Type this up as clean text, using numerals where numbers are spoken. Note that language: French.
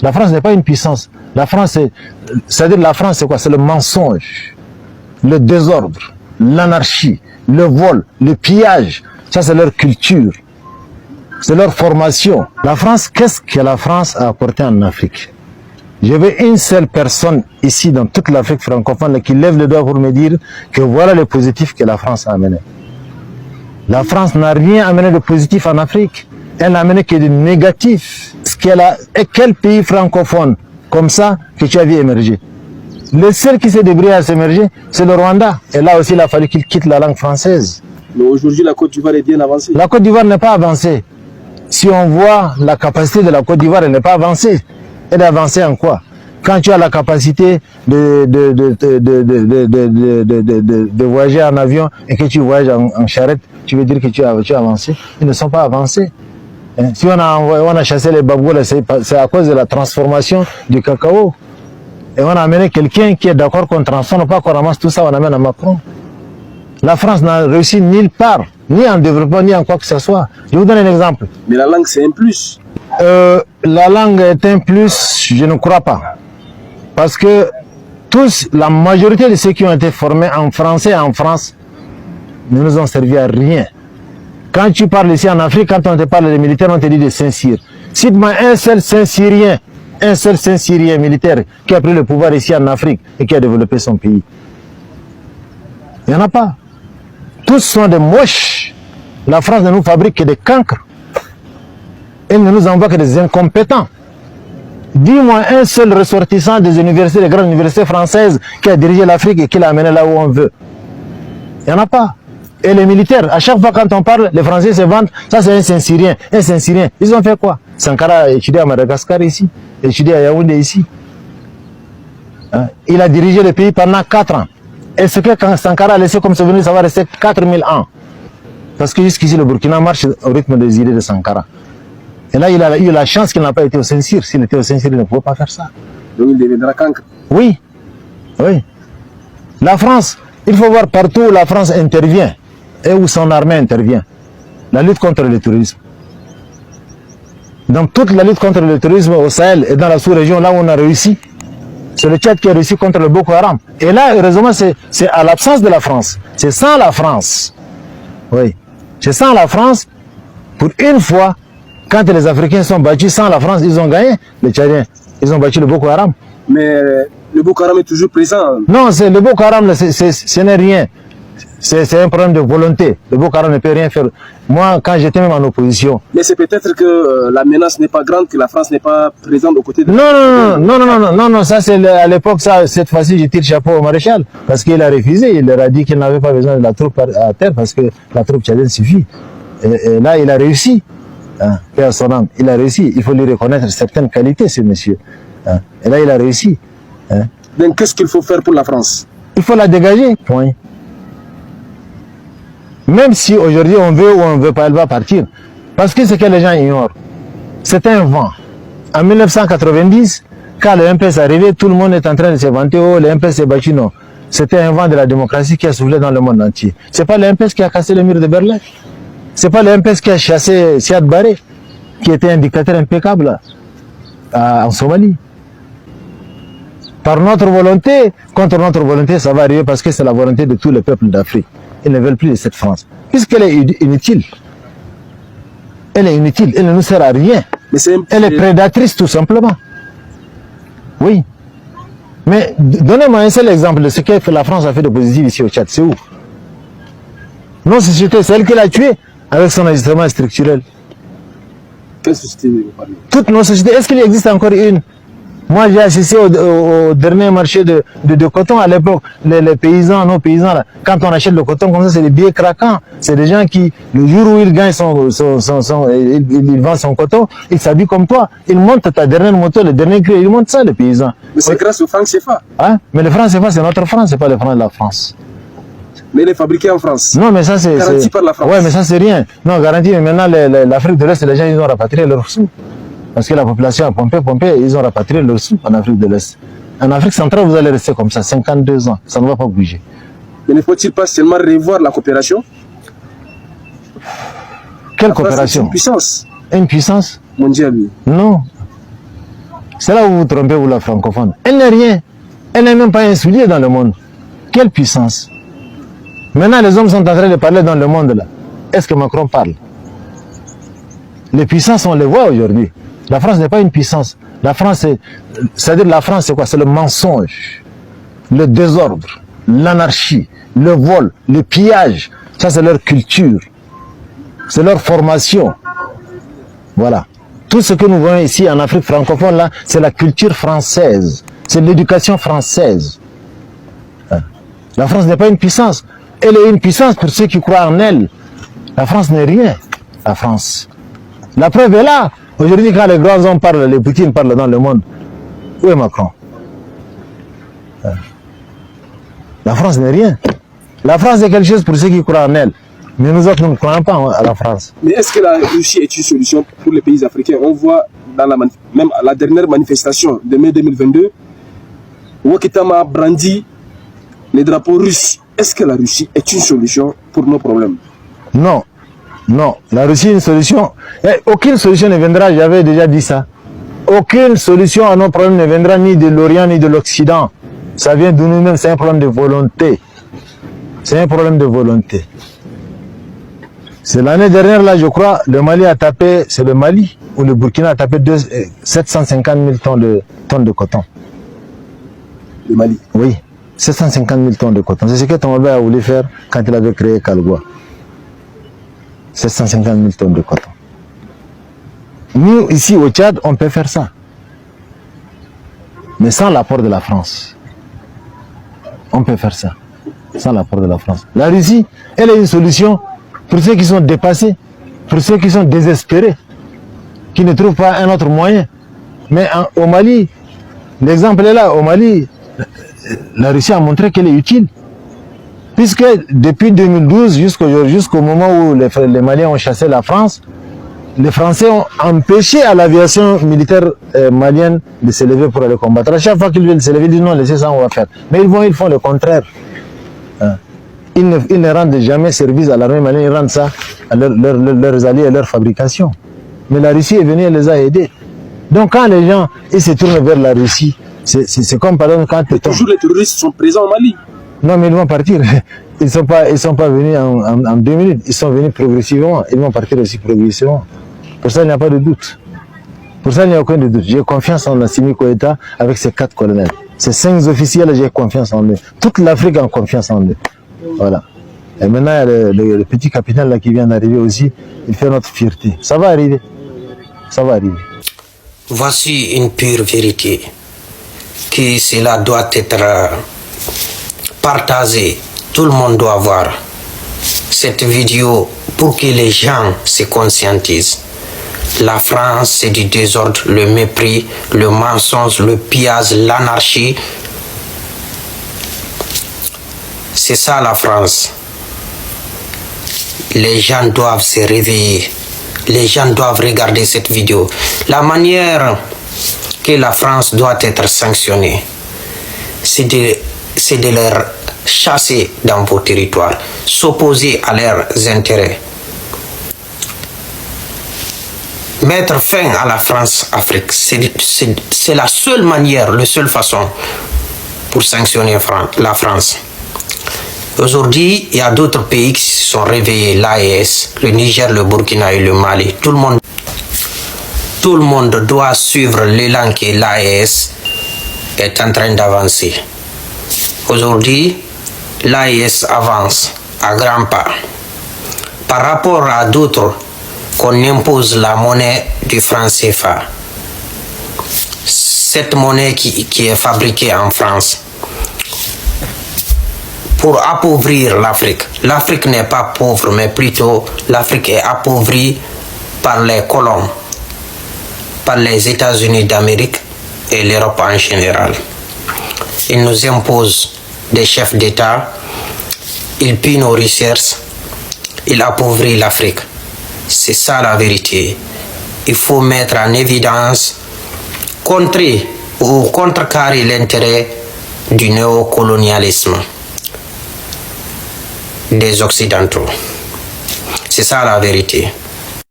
La France n'est pas une puissance. La France, c'est-à-dire la France, c'est quoi? C'est le mensonge, le désordre, l'anarchie, le vol, le pillage. Ça, c'est leur culture. C'est leur formation. La France, qu'est-ce que la France a apporté en Afrique? Je veux une seule personne ici dans toute l'Afrique francophone qui lève le doigt pour me dire que voilà le positif que la France a amené. La France n'a rien amené de positif en Afrique. Elle n'a amené que de négatif. Et quel pays francophone comme ça que tu as vu émerger? Le seul qui s'est débrouillé à s'émerger, c'est le Rwanda. Et là aussi, il a fallu qu'il quitte la langue française. Mais aujourd'hui, la Côte d'Ivoire est bien avancée. La Côte d'Ivoire n'est pas avancée. Si on voit la capacité de la Côte d'Ivoire, elle n'est pas avancée. Elle est avancée en quoi? Quand tu as la capacité de voyager en avion et que tu voyages en charrette, tu veux dire que tu as avancé? Ils ne sont pas avancés. Si on a chassé les baboules, c'est à cause de la transformation du cacao. Et on a amené quelqu'un qui est d'accord qu'on transforme, pas qu'on ramasse tout ça, on amène à Macron. La France n'a réussi nulle part, ni en développement, ni en quoi que ce soit. Je vous donne un exemple. Mais la langue, c'est un plus. La langue est un plus, je ne crois pas. Parce que la majorité de ceux qui ont été formés en français en France ne nous ont servi à rien. Quand tu parles ici en Afrique, quand on te parle des militaires, on te dit de Saint-Cyr. Cite-moi un seul Saint-Cyrien militaire qui a pris le pouvoir ici en Afrique et qui a développé son pays. Il n'y en a pas. Tous sont des moches. La France ne nous fabrique que des cancres. Elle ne nous envoie que des incompétents. Dis-moi un seul ressortissant des universités, des grandes universités françaises qui a dirigé l'Afrique et qui l'a amené là où on veut. Il n'y en a pas. Et les militaires, à chaque fois quand on parle, les Français se vantent, ça c'est un Saint-Cyrien, un Saint-Cyrien. Ils ont fait quoi? Sankara a étudié à Madagascar ici, étudié à Yaoundé ici. Il a dirigé le pays pendant 4 ans. Et ce que quand Sankara a laissé comme souvenir, ça va rester 4000 ans. Parce que jusqu'ici, le Burkina marche au rythme des idées de Sankara. Et là, il a eu la chance qu'il n'a pas été au Saint-Cyr. S'il était au Saint-Cyr, il ne pouvait pas faire ça. Donc il deviendra cancre. Oui. Oui. La France, il faut voir partout où la France intervient et où son armée intervient. La lutte contre le terrorisme. Dans toute la lutte contre le terrorisme au Sahel et dans la sous-région, là où on a réussi, c'est le Tchad qui a réussi contre le Boko Haram. Et là, heureusement, c'est à l'absence de la France. C'est sans la France. Oui. C'est sans la France. Pour une fois, quand les Africains sont battus sans la France, ils ont gagné, les Tchadiens. Ils ont battu le Boko Haram. Mais le Boko Haram est toujours présent. Non, le Boko Haram, ce n'est rien. C'est un problème de volonté. Le Boko Haram ne peut rien faire. Moi, quand j'étais même en opposition... Mais c'est peut-être que la menace n'est pas grande, que la France n'est pas présente aux côtés de... Non, ça c'est à l'époque, cette fois-ci, je tire chapeau au maréchal. Parce qu'il a refusé, il leur a dit qu'il n'avait pas besoin de la troupe à terre, parce que la troupe tchadienne suffit. Et là, il a réussi. Paix à son âme. Il a réussi. Il faut lui reconnaître certaines qualités, ce monsieur. Et là, il a réussi. Donc, qu'est-ce qu'il faut faire pour la France? Il faut la dégager. Point. Même si aujourd'hui on veut ou on ne veut pas, elle va partir. Parce que ce que les gens ignorent, c'est un vent. En 1990, quand le MPS est arrivé, tout le monde est en train de se vanter, oh, le MPS s'est battu, non. C'était un vent de la démocratie qui a soufflé dans le monde entier. C'est pas le MPS qui a cassé le mur de Berlin. C'est pas le MPS qui a chassé Siad Barre, qui était un dictateur impeccable en Somalie. Par notre volonté, contre notre volonté, ça va arriver parce que c'est la volonté de tous les peuples d'Afrique. Ils ne veulent plus de cette France. Puisqu'elle est inutile. Elle est inutile, elle ne nous sert à rien. Elle est prédatrice tout simplement. Oui. Mais donnez-moi un seul exemple de ce que la France a fait de positif ici au Tchad. C'est où? Nos sociétés, c'est elle qui l'a tué avec son ajustement structurel. Quelle société vous parlez? Toutes nos sociétés. Est-ce qu'il existe encore une? Moi, j'ai assisté au dernier marché de coton à l'époque. Les paysans, nos paysans, là, quand on achète le coton comme ça, c'est des billets craquants. C'est des gens qui, le jour où ils gagnent ils vendent son coton, ils s'habillent comme toi. Ils montent ta dernière moto, le dernier cri, ils montent ça, les paysans. Mais c'est grâce au franc CFA. Hein? Mais le franc CFA, c'est notre franc, c'est pas le franc de la France. Mais il est fabriqué en France. Non, mais ça c'est... Garanti par la France. Ouais, mais ça c'est rien. Non, garanti, mais maintenant, l'Afrique de l'Est, les gens, ils ont rapatrié leurs sous. Parce que la population a pompé, ils ont rapatrié leurs sous en Afrique de l'Est. En Afrique centrale, vous allez rester comme ça, 52 ans. Ça ne va pas bouger. Mais ne faut-il pas seulement revoir la coopération? Quelle coopération? Une puissance. Une puissance? Mondiale, oui. Non. C'est là où vous vous trompez, vous, la francophone. Elle n'est rien. Elle n'est même pas un soulier dans le monde. Quelle puissance. Maintenant, les hommes sont en train de parler dans le monde, là. Est-ce que Macron parle? Les puissances, on les voit aujourd'hui. La France n'est pas une puissance. La France, c'est-à-dire la France, c'est quoi? C'est le mensonge, le désordre, l'anarchie, le vol, le pillage. Ça, c'est leur culture. C'est leur formation. Voilà. Tout ce que nous voyons ici en Afrique francophone, là, c'est la culture française. C'est l'éducation française. La France n'est pas une puissance. Elle est une puissance pour ceux qui croient en elle. La France n'est rien. La France. La preuve est là. Aujourd'hui, quand les grands hommes parlent, les Poutine parlent dans le monde, où est Macron? La France n'est rien. La France est quelque chose pour ceux qui croient en elle. Mais nous autres, nous ne croyons pas à la France. Mais est-ce que la Russie est une solution pour les pays africains? On voit dans même à la dernière manifestation de mai 2022, Ouattara brandit les drapeaux russes. Est-ce que la Russie est une solution pour nos problèmes? Non. Non. La Russie est une solution. Aucune solution ne viendra, j'avais déjà dit ça. Aucune solution à nos problèmes ne viendra ni de l'Orient ni de l'Occident. Ça vient de nous-mêmes, c'est un problème de volonté. C'est un problème de volonté. C'est l'année dernière, là, je crois, le Mali a tapé, c'est le Mali, où le Burkina a tapé 750 000 tonnes de coton. Le Mali? Oui, 750 000 tonnes de coton. C'est ce que Tombé a voulu faire quand il avait créé Kalgoua. 750 000 tonnes de coton. Nous, ici au Tchad, on peut faire ça. Mais sans l'apport de la France. On peut faire ça. Sans l'apport de la France. La Russie, elle est une solution pour ceux qui sont dépassés, pour ceux qui sont désespérés, qui ne trouvent pas un autre moyen. Mais au Mali, l'exemple est là, au Mali, la Russie a montré qu'elle est utile. Puisque depuis 2012 jusqu'au moment où les Maliens ont chassé la France, les Français ont empêché à l'aviation militaire malienne de se lever pour aller combattre. À chaque fois qu'ils veulent se lever, ils disent non, laissez ça, on va faire. Mais ils font le contraire. Ils ne rendent jamais service à l'armée malienne, ils rendent ça à leurs alliés et leur fabrication. Mais la Russie est venue et les a aidés. Donc quand les gens ils se tournent vers la Russie, c'est comme par exemple quand... Toujours les terroristes sont présents au Mali. Non, mais ils vont partir. Ils sont pas venus en 2 minutes. Ils sont venus progressivement. Ils vont partir aussi progressivement. Pour ça, il n'y a pas de doute. Pour ça, il n'y a aucun doute. J'ai confiance en Assimi Goïta avec ses 4 colonels. Ces 5 officiels, j'ai confiance en eux. Toute l'Afrique a confiance en eux. Voilà. Et maintenant, il y a le petit capitaine là qui vient d'arriver aussi. Il fait notre fierté. Ça va arriver. Ça va arriver. Voici une pure vérité. Que cela doit être partagé. Tout le monde doit voir cette vidéo pour que les gens se conscientisent. La France, c'est du désordre, le mépris, le mensonge, le pillage, l'anarchie. C'est ça la France. Les gens doivent se réveiller. Les gens doivent regarder cette vidéo. La manière que la France doit être sanctionnée, c'est de leur chasser dans vos territoires, s'opposer à leurs intérêts. Mettre fin à la France-Afrique, c'est la seule manière, la seule façon pour sanctionner la France. Aujourd'hui, il y a d'autres pays qui se sont réveillés, l'AES, le Niger, le Burkina et le Mali. Tout le monde doit suivre l'élan que l'AES est en train d'avancer. Aujourd'hui, l'AES avance à grands pas. Par rapport à d'autres, qu'on impose la monnaie du franc CFA. Cette monnaie qui est fabriquée en France. Pour appauvrir l'Afrique. L'Afrique n'est pas pauvre, mais plutôt l'Afrique est appauvrie par les colons, par les États-Unis d'Amérique et l'Europe en général. Ils nous imposent des chefs d'État, ils pillent nos richesses, ils appauvrissent l'Afrique. C'est ça la vérité. Il faut mettre en évidence, contrer ou contrecarrer l'intérêt du néocolonialisme des Occidentaux. C'est ça la vérité.